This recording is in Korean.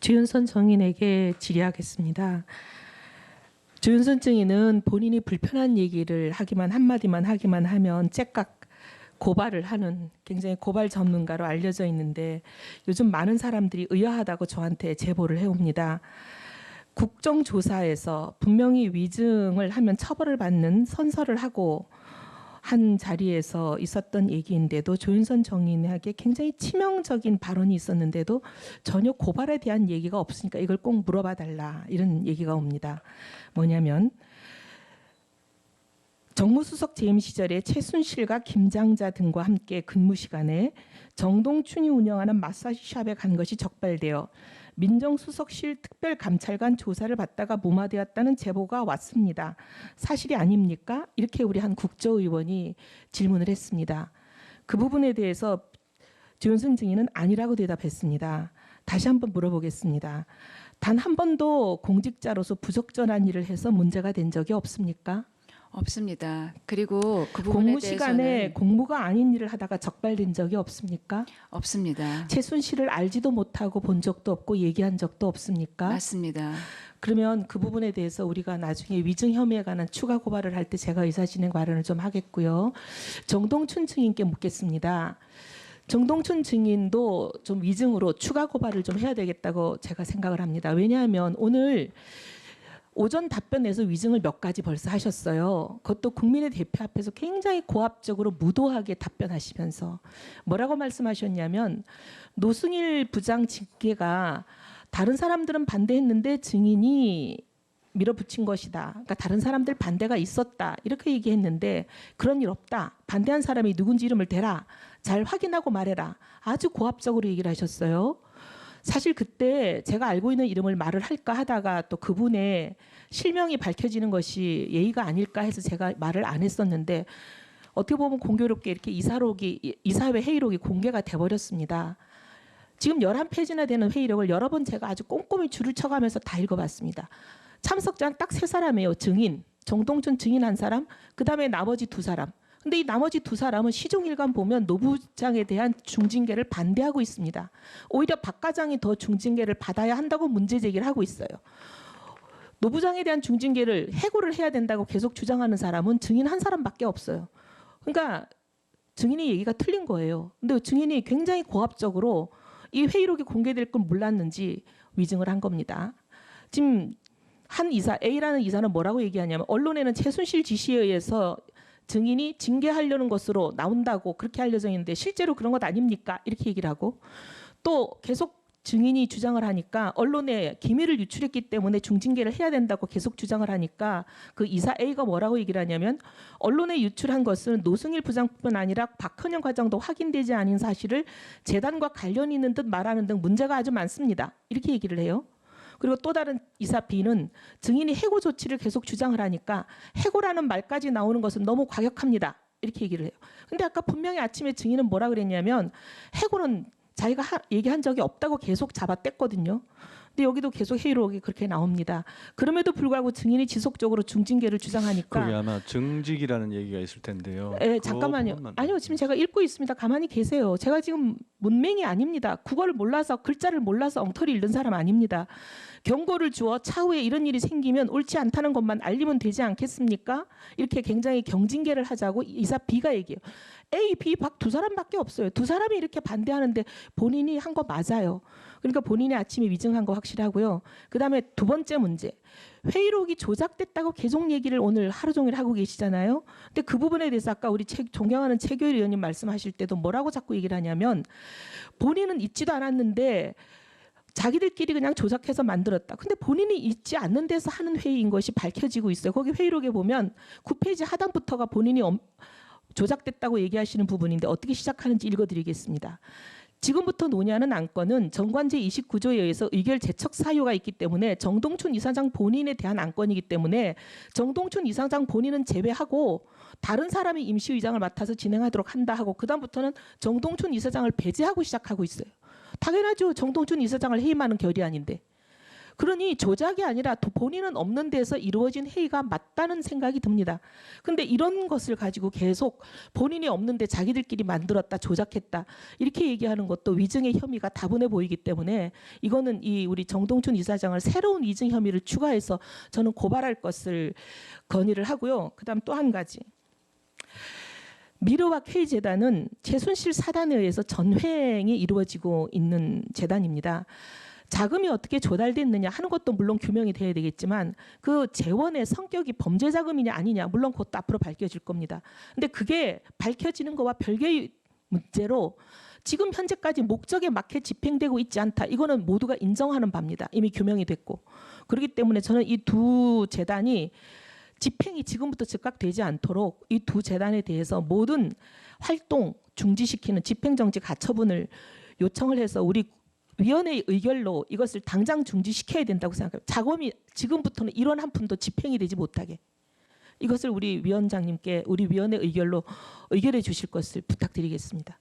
주윤선 정인에게 질의하겠습니다. 주윤선 정인은 본인이 불편한 얘기를 하기만 한마디만 하기만 하면 째깍 고발을 하는 굉장히 고발 전문가로 알려져 있는데 요즘 많은 사람들이 의아하다고 저한테 제보를 해옵니다. 국정조사에서 분명히 위증을 하면 처벌을 받는 선서를 하고 한 자리에서 있었던 얘기인데도 조윤선 정인에게 굉장히 치명적인 발언이 있었는데도 전혀 고발에 대한 얘기가 없으니까 이걸 꼭 물어봐 달라 이런 얘기가 옵니다. 뭐냐면 정무수석 재임 시절에 최순실과 김장자 등과 함께 근무 시간에 정동춘이 운영하는 마사지샵에 간 것이 적발되어 민정수석실 특별감찰관 조사를 받다가 무마되었다는 제보가 왔습니다. 사실이 아닙니까? 이렇게 우리 한 국조의원이 질문을 했습니다. 그 부분에 대해서 조윤선 증인은 아니라고 대답했습니다. 다시 한번 물어보겠습니다. 단 한 번도 공직자로서 부적절한 일을 해서 문제가 된 적이 없습니까? 없습니다. 그리고 그 부분에 공무 시간에 대해서는 공무가 아닌 일을 하다가 적발된 적이 없습니까? 없습니다. 최순실을 알지도 못하고 본 적도 없고 얘기한 적도 없습니까? 맞습니다. 그러면 그 부분에 대해서 우리가 나중에 위증 혐의에 관한 추가 고발을 할 때 제가 의사진행 발언을 좀 하겠고요. 정동춘 증인께 묻겠습니다. 정동춘 증인도 좀 위증으로 추가 고발을 좀 해야 되겠다고 제가 생각을 합니다. 왜냐하면 오늘 오전 답변에서 위증을 몇 가지 벌써 하셨어요. 그것도 국민의 대표 앞에서 굉장히 고압적으로 무도하게 답변하시면서 뭐라고 말씀하셨냐면 노승일 부장 징계가 다른 사람들은 반대했는데 증인이 밀어붙인 것이다. 그러니까 다른 사람들 반대가 있었다. 이렇게 얘기했는데 그런 일 없다. 반대한 사람이 누군지 이름을 대라. 잘 확인하고 말해라. 아주 고압적으로 얘기를 하셨어요. 사실 그때 제가 알고 있는 이름을 말을 할까 하다가 또 그분의 실명이 밝혀지는 것이 예의가 아닐까 해서 제가 말을 안 했었는데 어떻게 보면 공교롭게 이렇게 이사회 회의록이 공개가 돼버렸습니다. 지금 11페이지나 되는 회의록을 여러 번 제가 아주 꼼꼼히 줄을 쳐가면서 다 읽어봤습니다. 참석자는 딱 3사람이에요. 증인, 정동춘 증인 한 사람, 그다음에 나머지 2사람. 근데 이 나머지 2사람은 시종일관 보면 노 부장에 대한 중징계를 반대하고 있습니다. 오히려 박 과장이 더 중징계를 받아야 한다고 문제 제기를 하고 있어요. 노 부장에 대한 중징계를 해고를 해야 된다고 계속 주장하는 사람은 증인 한 사람밖에 없어요. 그러니까 증인의 얘기가 틀린 거예요. 근데 증인이 굉장히 고압적으로 이 회의록이 공개될 걸 몰랐는지 위증을 한 겁니다. 지금 한 이사 A라는 이사는 뭐라고 얘기하냐면 언론에는 최순실 지시에 의해서 증인이 징계하려는 것으로 나온다고 그렇게 알려져 있는데 실제로 그런 것 아닙니까? 이렇게 얘기를 하고 또 계속 증인이 주장을 하니까 언론에 기밀을 유출했기 때문에 중징계를 해야 된다고 계속 주장을 하니까 그 이사 A가 뭐라고 얘기를 하냐면 언론에 유출한 것은 노승일 부장뿐 아니라 박헌영 과장도 확인되지 않은 사실을 재단과 관련이 있는 듯 말하는 등 문제가 아주 많습니다. 이렇게 얘기를 해요. 그리고 또 다른 이사 B는 증인이 해고 조치를 계속 주장을 하니까 해고라는 말까지 나오는 것은 너무 과격합니다. 이렇게 얘기를 해요. 근데 아까 분명히 아침에 증인은 뭐라 그랬냐면 해고는 자기가 얘기한 적이 없다고 계속 잡아뗐거든요. 근데 여기도 계속 회의록이 그렇게 나옵니다. 그럼에도 불구하고 증인이 지속적으로 중징계를 주장하니까 그게 아마 증직이라는 얘기가 있을 텐데요. 네, 잠깐만요. 아니요, 지금 제가 읽고 있습니다. 가만히 계세요. 제가 지금 문맹이 아닙니다. 국어를 몰라서 글자를 몰라서 엉터리 읽는 사람 아닙니다. 경고를 주어 차후에 이런 일이 생기면 옳지 않다는 것만 알리면 되지 않겠습니까? 이렇게 굉장히 경징계를 하자고 이사 B가 얘기해요. A, B, 박 2사람밖에 없어요. 2사람이 이렇게 반대하는데 본인이 한 거 맞아요. 그러니까 본인이 아침에 위증한 거 확실하고요. 그다음에 두 번째 문제. 회의록이 조작됐다고 계속 얘기를 오늘 하루 종일 하고 계시잖아요. 근데 그 부분에 대해서 아까 우리 존경하는 최교일 의원님 말씀하실 때도 뭐라고 자꾸 얘기를 하냐면 본인은 있지도 않았는데 자기들끼리 그냥 조작해서 만들었다. 근데 본인이 있지 않는 데서 하는 회의인 것이 밝혀지고 있어요. 거기 회의록에 보면 9페이지 하단부터가 본인이 조작됐다고 얘기하시는 부분인데 어떻게 시작하는지 읽어드리겠습니다. 지금부터 논의하는 안건은 정관제 29조에 의해서 의결 제척 사유가 있기 때문에 정동춘 이사장 본인에 대한 안건이기 때문에 정동춘 이사장 본인은 제외하고 다른 사람이 임시의장을 맡아서 진행하도록 한다 하고 그다음부터는 정동춘 이사장을 배제하고 시작하고 있어요. 당연하죠. 정동춘 이사장을 해임하는 결의안인데. 그러니 조작이 아니라 본인은 없는 데서 이루어진 회의가 맞다는 생각이 듭니다. 근데 이런 것을 가지고 계속 본인이 없는데 자기들끼리 만들었다, 조작했다 이렇게 얘기하는 것도 위증의 혐의가 다분해 보이기 때문에 이거는 이 우리 정동춘 이사장을 새로운 위증 혐의를 추가해서 저는 고발할 것을 건의를 하고요. 그다음 또 한 가지. 미르와 K재단은 최순실 사단에 의해서 전횡이 이루어지고 있는 재단입니다. 자금이 어떻게 조달됐느냐 하는 것도 물론 규명이 돼야 되겠지만 그 재원의 성격이 범죄 자금이냐 아니냐 물론 그것도 앞으로 밝혀질 겁니다. 근데 그게 밝혀지는 거와 별개의 문제로 지금 현재까지 목적에 맞게 집행되고 있지 않다. 이거는 모두가 인정하는 바입니다. 이미 규명이 됐고. 그렇기 때문에 저는 이 두 재단이 집행이 지금부터 즉각되지 않도록 이 두 재단에 대해서 모든 활동 중지시키는 집행정지 가처분을 요청을 해서 우리 위원회의 의결로 이것을 당장 중지시켜야 된다고 생각해요. 자금이 지금부터는 1원 한 푼도 집행이 되지 못하게. 이것을 우리 위원장님께 우리 위원회 의결로 의결해 주실 것을 부탁드리겠습니다.